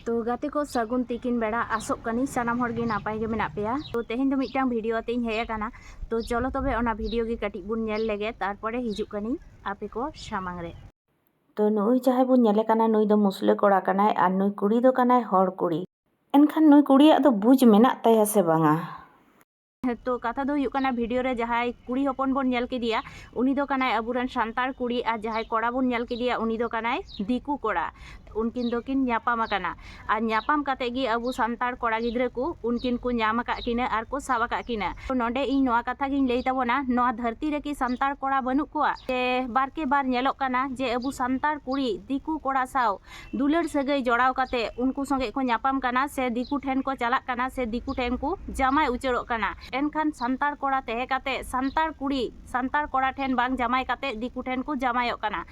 तो गाते को सगुन तिकिन बेड़ा आसोग कनी सानाम हर गे नापाय गे मेना पेया। तो तेहेन दो मिटटांग भिडियो तेज हेय आकाना। तो चलो तबे ओना भिडियो गे कटिज बुन नेल लेगे तारपरे हिजुग कनी आपे को सामांग रे। तो नुई जहाय बुन नेले काना नुई दो मुसले कोड़ा कानाय आर नुई कुड़ी दो कानाय हर कुड़ी। एनखान नुई कुड़िया दो बुझ मेना ताया से बांगा। तो कथा दो हुयुग काना भिडियो रे जहाय कुड़ी हपन बोन नेल केदिया उनी दो कानाय अबुरेन सान्तार कुड़ी आर जहाय कोड़ा बोन नेल केदिया उनी दो कानाय दिकू कोड़ा। उनकिन दोकिन ᱧᱟᱯᱟᱢ आकाना आर ᱧᱟᱯᱟᱢ काते गी अबु सान्तार कोड़ा गिद्रा को उनकिन को ᱧᱟᱢ आका किना आर को साब आका किना। तो नोंडे ᱤᱧ ᱱᱚᱣᱟ ᱠᱟᱛᱷᱟ ᱜᱤᱧ ᱞᱟᱹᱭ ᱛᱟᱵᱚᱱᱟ ᱱᱚᱣᱟ ᱫᱷᱟᱹᱨᱛᱤ ᱨᱮ ᱠᱤ ᱥᱟᱱᱛᱟᱲ ᱠᱚᱲᱟ ᱵᱟᱹᱱᱩᱜ ᱠᱚᱣᱟ ᱡᱮ ᱵᱟᱨᱠᱮ ᱵᱟᱨ ᱧᱮᱞᱚᱜ ᱠᱟᱱᱟ ᱡᱮ ᱟᱵᱚ ᱥᱟᱱᱛᱟᱲ ᱠᱩᱲᱤ ᱫᱤᱠᱩ ᱠᱚᱲᱟ ᱥᱟᱶ ᱫᱩᱞᱟᱹᱲ ᱥᱟᱹᱜᱟᱹᱭ ᱡᱚᱲᱟᱣ ᱠᱟᱛᱮ ᱩᱱᱠᱩ ᱥᱚᱸᱜᱮ ᱠᱚ ᱧᱟᱯᱟᱢ ᱠᱟᱱᱟ ᱥᱮ ᱫᱤᱠᱩ ᱴᱷᱮᱱ ᱠᱚ ᱪᱟᱞᱟᱜ ᱠᱟᱱᱟ ᱥᱮ ᱫᱤᱠᱩ ᱴᱷᱮᱱ ᱠᱚ ᱡᱟᱢᱟᱭ ᱩᱪᱟᱹᱲᱚᱜ ᱠᱟᱱᱟ। ᱮᱱᱠᱷᱟᱱ ᱥᱟᱱᱛᱟᱲ ᱠᱚᱲᱟ ᱛᱟᱦᱮᱸ ᱠᱟᱛᱮ ᱥᱟᱱᱛᱟᱲ ᱠᱩᱲᱤ ᱥᱟᱱᱛᱟᱲ ᱠᱚᱲᱟ ᱴᱷᱮᱱ ᱵᱟᱝ ᱡᱟᱢᱟᱭ ᱠᱟᱛᱮ ᱫᱤᱠᱩ ᱴᱷᱮᱱ ᱠᱚ ᱡᱟᱢᱟᱭᱚᱜ ᱠᱟᱱᱟ।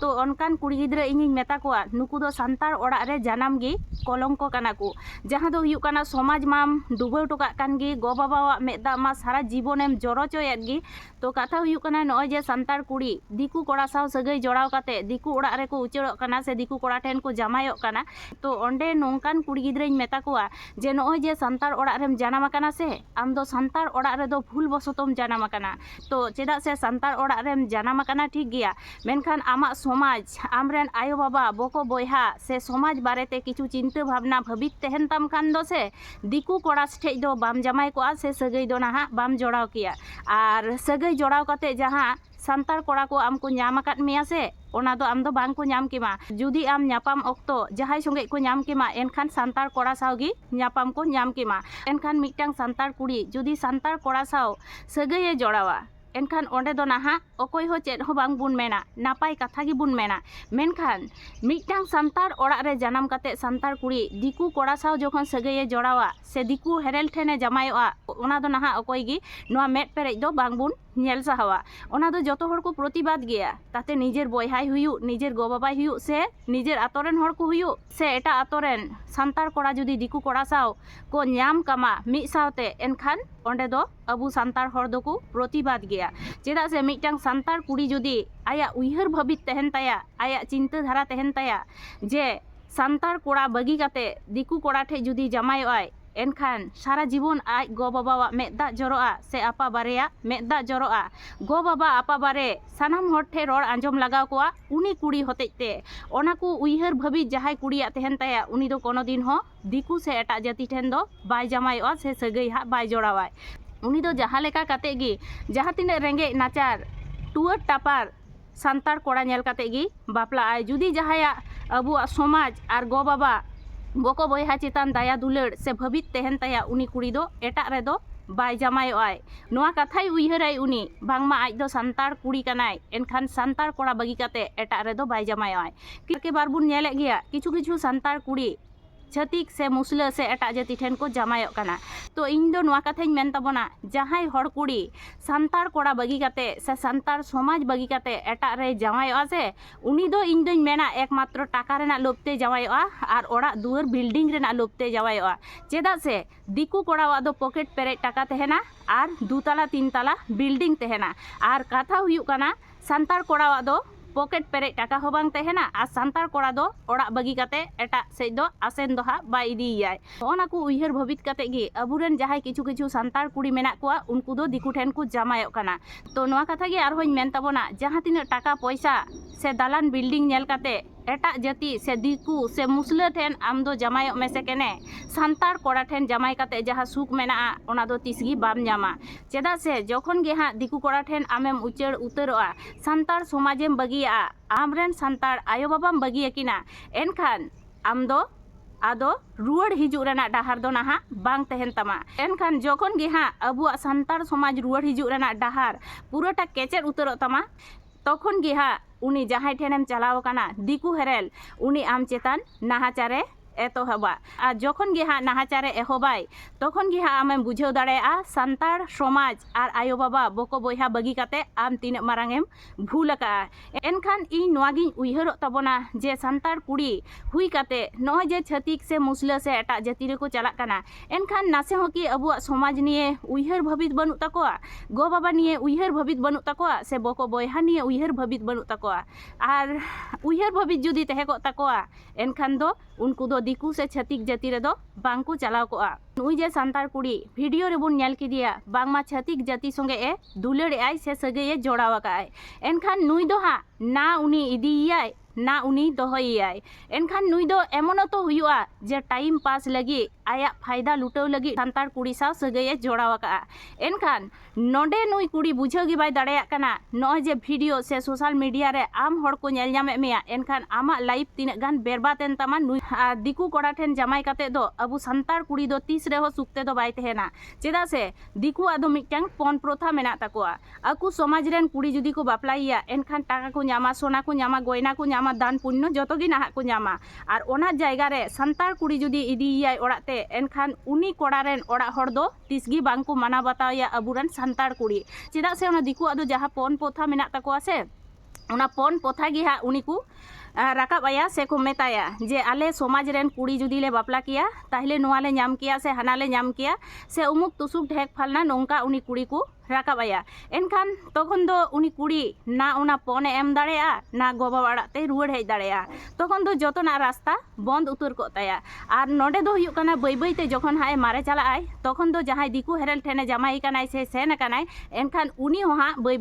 तो अनकान कुड़ी गिद्रा इᱧᱤᱧ मेता कोआ नुकु दो सान्ताड़ ओड़ाग रे जानाम गी कलंको काना को जहां दो हुयुग काना समाज माम डुबाव टोका कान गी गो बाबावा मेदा मा सारा जीवनेम जरो चोयेद गी। तो कथा हुयुग काना नय जे सान्ताड़ कुड़ी दिकु कोड़ा साव सगाई जोड़ाव काते दिकु ओड़ाग रे को उचाड़ोग काना से दिकु कोड़ा ठेन को जामायोग काना। तो ओंडे नोंकान कुड़ी गिद्राइñ मेता कोआ जे नय जे सान्ताड़ ओड़ाग रेम जानाम आकाना से आम दो सान्ताड़ ओड़ाग रे दो भूल बसतम जानाम आकाना। तो चेदा से सान्ताड़ ओड़ाग रेम जानाम आकाना ठीक गिया मेनखान आमाग समाज आमरेन आयो बाबा बको बयहा से समाज बारेते किछु चिंता भावना भाबित तहन ताम खान दो से दिकु कोड़ा ठेज दो बाम जामाय कोआ से सगाई दो नाहा बाम जोड़ाव किया। आर सगाई जोड़ाव काते जहां सान्ताड़ कोड़ा को आम को ᱧᱟᱢ आकाद मेया से ओना दो आम दो बांग को ᱧᱟᱢ केमा जुदी आम ᱧᱟᱯᱟᱢ ऑक्तो जहाय संगे को ᱧᱟᱢ केमा एनखान सान्ताड़ कोड़ा सावगी ᱧᱟᱯᱟᱢ को ᱧᱟᱢ केमा। एनखान मिटटांग सान्ताड़ कुड़ी जुदी सान्ताड़ कोड़ा साव सगाई जोड़ावा एनखान ओंडे दो नाहा अकोय हो चेद हो बांग बुन मेना नापाय कथा गी बुन मेना। मेनखान मिटटांग सान्ताड़ ओड़ाग रे जानाम काते सान्ताड़ कुड़ी दिकु कोड़ा साव जखन सगाई जोड़ावा से दिकु हेरेल ठेने जामायोआ ओना दो नाहा अकोय गी नोआ मेद पेरेज दो बांग बुन नेल साहावा। ओना दो जतो हर को प्रतिबाद गया ताते निजेर बयहाय हुयु निजेर गो बाबाय हुयु से निजेर आतोरेन हर को हुयु से एटा आतोरेन सान्ताड़ कोड़ा जुदी दिकु कोड़ा साव को ᱧᱟᱢ कामा मिद सावते एनखान ओंडे दो अबु सान्ताड़ हर दो को प्रतिबाद गया। चेदा से मिटटांग सान्ताड़ कुड़ी जुदी आया उइहर भाबित तहन ताया आया चिंता धारा तहन ताया जे सान्ताड़ कोड़ा बगी काते दिकु कोड़ा ठे जुदी जामायोआय एनखान सारा जीवन आज गो बाबा मेदा जरोआ से आपा बारेया मेदा जरोआ गो बाबा आपा बारे सानाम हर ठे रोड आंजम लगाव कोआ उनी कुड़ी होतेते ओना को उइहर भाबी जहाय कुड़िया तहन ताया उनी दो कोनो दिन हो दिकु से एटा जाति ठेन दो बाय जामायोआ से सगाई हा बाय जोड़ावाय। उनी दो जहां लेका काते गी जहां तिने रेंगे नाचार टुअर टापार सान्ताड़ कोड़ा नेल काते गी बापला आय जुदी जहाया अबुआ समाज आर गो बाबा बको बयहा चेतान दाया दुलाड़ से भाबित तहन ताया उनी कुड़ी दो एटा रे दो बाय जामायोआय। नोआ कथाय उइहराय उनी बांगमा आज दो सान्ताड़ कुड़ी कानाय एनखान सान्ताड़ कोड़ा बगी काते एटा रे दो बाय जामायोआय। के बार बुन नेले गया किछु किछु सान्ताड़ कुड़ी छातिक से मुसला से एटा जाति ठेन को जामायोग काना। तो इन दो नोआ कथाñ मेन ताबोना जहाय हर कुड़ी सान्ताड़ कोड़ा बगी काते से सान्ताड़ समाज बगी काते एटा रे जामायोआ से उनी दो इन दोñ मेना एकमात्र टाका रेना लोभते जामायोआ आर ओड़ा दुआर बिल्डिंग रेना लोभते जामायोआ। चेदा से दिकु कोड़ावा दो पॉकेट पेरेज टाका तहेना आर 2 तला 3 तला बिल्डिंग तहेना आर कथा हुयुग काना सान्ताड़ कोड़ावा दो पॉकेट पेरेज टाका हो बांग तहेना आर सान्ताड़ कोड़ा दो ओड़ा बगी काते एटा सेज दो आसेन दो हा बाय इदीयाय। ओना को उइहर भाबित काते गी अबुरेन जहाय किछु किछु सान्ताड़ कुड़ी मेना कोआ उनको दो दिकु ठेन को जामायोग काना। तो नोआ कथा गी आरहोñ मेन ताबोना जहां तिना टाका पैसा से दालान बिल्डिंग नेल काते एटा जाति से दिकु से मुसला ठेन आम दो जामायोग में से केने सान्ताड़ कोड़ा ठेन जामाय काते जहां सुख मेना ओना दो तिसगी बाम ᱧᱟᱢᱟ। चेदा से जखन गे हां दिकु कोड़ा ठेन आमेम उचाड़ उतारोआ सान्ताड़ समाजेम बगिया आमरेन सान्ताड़ आयो बाबाम बगियाकिना एनखान आम दो आदो रुआड़ हिजुग रेना डाहार दो नाहा बांग तहन तमा। एनखान जखन गे हां अबुआ सान्ताड़ समाज रुआड़ हिजुग रेना डाहार पुराटा केचेद उतारोग तमा तखन गे हां उनी जहाय ठेनेम चलाव काना दिकु हेरेल उनी आम चेतान नाहाचारे एतोहबा और जखन गे हाँ नाहाचारे एहबाय तखन गे हाँ आमेम बुझाव दाड़ेया सान्ताड़ समाज और आयो बाबा बको बयहा बगी काते आम तीना मारांगेम भूल आका। एनखान इन नोआगिन उइहरोग ताबोना जे सान्ताड़ कुड़ी हुई काते नय जे छातिक से मुसला से एटा जाति रेको चालाग काना एनखान नासे हो कि अबुआ समाज निये उइहर भाबित बानुग ताकोआ गो बाबा निये उइहर भाबित बानुग ताकोआ से बको बयहा निये उइहर भाबित बानुग ताकोआ। और उइहर भाबित जुदी तहेकोग ताकोआ एनखान दो उनको दो दिकू से छतिक जाति रे दो बांको चलाव कोआ नुई जे सांतार कुड़ी वीडियो रे बुन नेल किदिया बांगमा छतिक जाति संगे ए दुलड़े आय से सगे ए जोड़ाव काय एनखान नुई दो हा ना उनी इदीयाय ना उनी दोहयाय एनखान नुई दो एमन तो हुआ जे टाइम पास लगी आया फायदा लुटाव लगी सांतार कुड़ी साव सगे जोड़ाव का एनखान नोडे नुई कुड़ी बुझाव गी बाय दाड़ेया कना नय जे वीडियो से सोशल मीडिया रे आम हड़ को नेल ᱧᱟᱢᱮ मेया एनखान आमा लाइफ तीना गान बेरबातेन तमा नुई दिकू कोड़ा ठेन जमाई काते दो अबु सांतार कुड़ी दो तीस रे हो सुक्ते दो बाय तहेना चेदा से दिकू आदो मिटटांग पन प्रथा मेना ताकोआ आकु समाज रेन कुड़ी जुदी को बापलाइया एनखान टाका को ᱧामा सोना को ᱧामा गयना को ᱧामा दान पुण्य जतो गी नाहा को ᱧामा आर ओना जायगा रे सांतार कुड़ी जुदी इदीयाय ओड़ाते एनखान उनी कोड़ा रेन ओड़ा हड़ दो तीसगी बांको माना बताया अबुरन सांतार कुड़ी चेदा से ओना दिकू आदो जहा पन प्रथा मेना ताकोआ से ओना पन प्रथा गी हा उनी को राकाब आया से को मेताया जे आले समाज रेन कुड़ी जुदी ले बापला किया ताहले नोआ ले ᱧाम किया से हाना ले ᱧाम किया से उमुक तुसुक ढेक फालना नोंका उनी कुड़ी को राकाब आया एनखान तखन दो उनी कुड़ी ना ओना पने एम दाड़ेया ना गोबा बाड़ाते रुवाड़ हेज दाड़ेया तखन दो जतोना रास्ता बंद उतर को ताया आर नोडे दो हुयुक काना बाई बाईते जखन हाय मारे चलाय तखन दो जहाय दिकू हेरेल ठेने जामाई कानाय से सेन कानाय एनखान उनी होहा बाई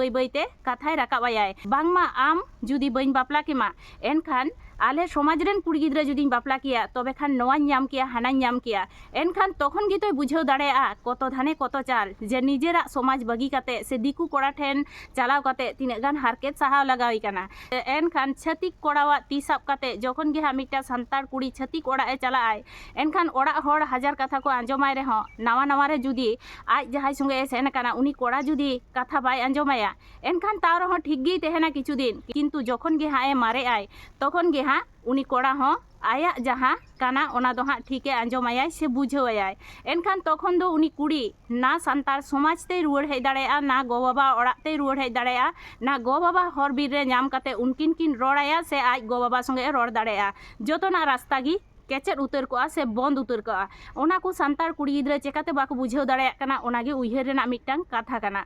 बाईते कथाय राकाब आयाय बांगमा आम जुदी बाइन बापला केमा एनखान आले समाज रेन कुड़ी गिद्रा जुदी बापला किया तबे खान नोआन ᱧाम किया हाना ᱧाम किया एनखान तखन गी तो बुझाव दाड़ेया कत धाने कत चाल जे निजेरा समाज बगी काते से दिकू कोड़ा ठेन चलाव काते तिना गान हारकेत साहाव लगावी काना एनखान छतिक कोड़ावा ती साब काते जखन गे हा मिटा सांतार कुड़ी छतिक ओड़ा ए चलाय एनखान ओड़ा हड़ हजार कथा को आंजमाय रे हो नावा नावा रे जुदी आज जहाय संगे सेन काना उनी कोड़ा जुदी कथा बाय आंजमाया एनखान तार हो ठीक गी तहेना किछु दिन किंतु जखन गे हा ए मारे आय तखन गे हाँ उनी कोड़ा हो आया जहाँ काना ओना दो हाँ ठीके आंजमाया से बुझावाय एनखान तखन दो उनी कुड़ी ना सांतार समाज ते रुवाड़ हेज दाड़ेया ना गो बाबा ओड़ा ते रुवाड़ हेज दाड़ेया ना गो बाबा हर बीर रे ᱧाम काते उनकिन किन रोड़ाया से आज गो बाबा संगे रोड़ दाड़ेया जतोना रास्ता गी केचेर उतर को से बंद उतर को ओना को सांतार कुड़ी गिद्रा चेकाते बाको बुझाव दाड़ेया काना ओनागे उइहार रेना मिटटांग कथा काना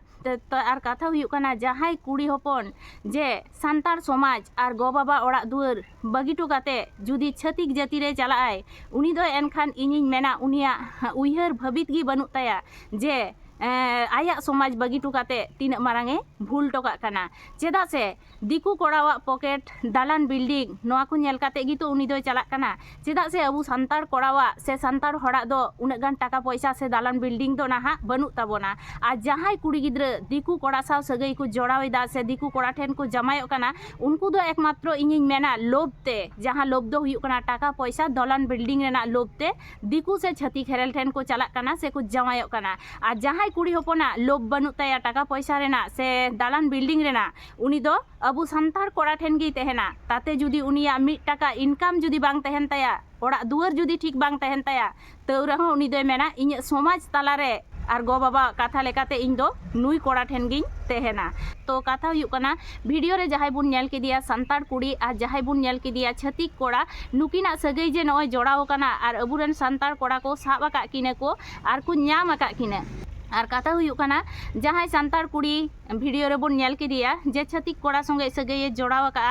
आर कथा हुयुक काना जहाय कुड़ी हपन जे सांतार समाज आर गो बाबा ओड़ा दुआर बागिटो काते जुदी छतिक जाति रे चलाय उनी दो एनखान इनिन मेना उनिया उइहार भाबित गी बानुक ताया जे आया समाज बागिटो काते तीन मारांगे भूल टोका काना चेदा से दिकू कोड़ावा पॉकेट दालान बिल्डिंग नोआ को नेल काते गी तो उनी दो चला काना चेदा से अबु सांतार कोड़ावा से सांतार हड़ा दो उना गान टाका पैसा से दालान बिल्डिंग दो नाहा बनु ताबोना आ जहाय कुड़ी गिद्रा दिकू कोड़ा साव सगई को जोड़ावेदा से दिकू कोड़ा ठेन को जमायो काना उनको दो एकमात्र इनिन मेना लोभते जहां लोभ दो हुयुक काना टाका पैसा दालान बिल्डिंग रेना लोभते दिकू से छती खेरेल ठेन को चला काना से को जमायो काना आ जहाय कुड़ी हपना लोभ बनु ताया टाका पैसा रेना से दालान बिल्डिंग रेना उनी दो अबु सांतार कोड़ा ठेन गी तहेना ताते जुदी उनिया मिट टाका इनकाम जुदी बांग तहेन ताया ओड़ा दुआर जुदी ठीक बांग तहेन ताया तौ रहो उनी दो मेना इन समाज तालारे आर गो बाबा कथा लेकाते इन दो नुई कोड़ा ठेन गिन तहेना तो कथा हुयुक काना वीडियो रे जहाय बुन नेल केदिया सांतार कुड़ी आर जहाय बुन नेल केदिया छतिक कोड़ा नुकिना सगई जे नय जोड़ाव काना आर अबुरेन सांतार कोड़ा को साब आका किने को आर को ᱧाम आका किने आर कथा हुयुक काना जहाय सांतार कुड़ी वीडियो रे बुन नेल केदिया जे छतिक कोड़ा संगे सगई जोड़ाव का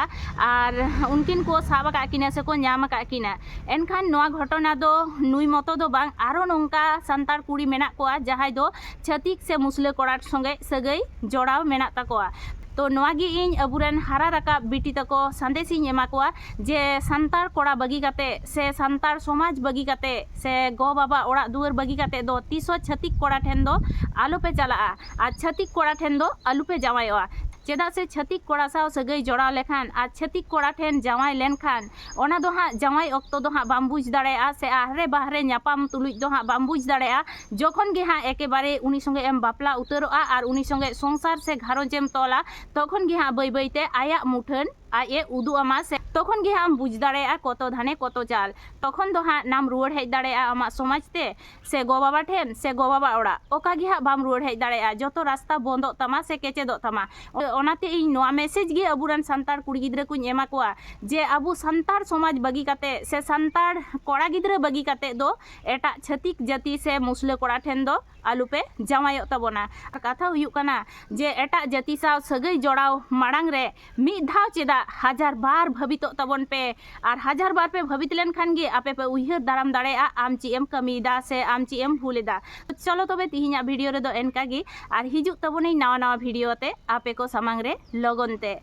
आर उनकिन को साब आका किना से को ᱧाम आका किना एनखान नोआ घटना दो नुई मतो दो बांग आरो नोंका सांतार कुड़ी मेना कोआ जहाय दो छतिक से मुसले कोड़ा संगे सगई जोड़ाव मेना ताकोआ तो नोआगी इन अबुरेन हारा राकाब बिटी तको संदेशिन एमा कोआ जे सांतार कोड़ा बगी काते से सांतार समाज बगी काते से गो बाबा ओड़ा दुआर बगी काते दो तीसो छतिक कोड़ा ठेन दो आलो पे चला आ छतिक कोड़ा ठेन दो आलू पे जावायोआ चेदा से छतिक कोड़ा साव सगई जोड़ाव लेखान आ छतिक कोड़ा ठेन जावाय लेनखान ओना दो हाँ जावाय ऑक्तो दो हाँ बाम बुझ दाड़ेया से आहरे बाहरे ᱧᱟᱯᱟᱢ तुलुज दो हाँ बाम बुझ दाड़ेया जखन गे हाँ एकेबारे उनी संगे एम बापला उतरोआ आर उनी संगे संसार से घारोंजेम तोला तखन गे हाँ बाई बाईते आया मुठन आए उदू आमा से तखन गे हम बुझ दाड़ेया कत धाने कत चाल तखन दो हाँ नाम रुवाड़ हेज दाड़ेया आमा समाजते से गो बाबा ठेन से गो बाबा ओड़ा ओका गे हाँ बाम रुवाड़ हेज दाड़ेया जतो रास्ता बंदो तमा से केचेदो तमा ओनाते इन नोआ मेसेज गे अबुरन सांतार कुड़ी गिद्रा को एमा कोआ जे अबु सांतार समाज बगी काते से सांतार कोड़ा गिद्रा बगी काते दो एटा छतिक जाति से मुसले कोड़ा ठेन दो आलू पे जावायो ताबोना कथा हुयुक काना जे एटा जाति साव सगई जोड़ाव माड़ांग रे मिद धाव चेदा हजार बार भाबित भावितोग तबन पे और हजार बार पे भावित लेन खान गे आपे पे उइहार दाराम दाड़ेया आम ची एम कमीदा से आम ची एम भूलेदा। तो चलो तबे तिहिना भिडियो रे दो एनका गे और हिजुग तबोनी नवा नवा भिडियो ते आपे को सामांग रे लगन ते।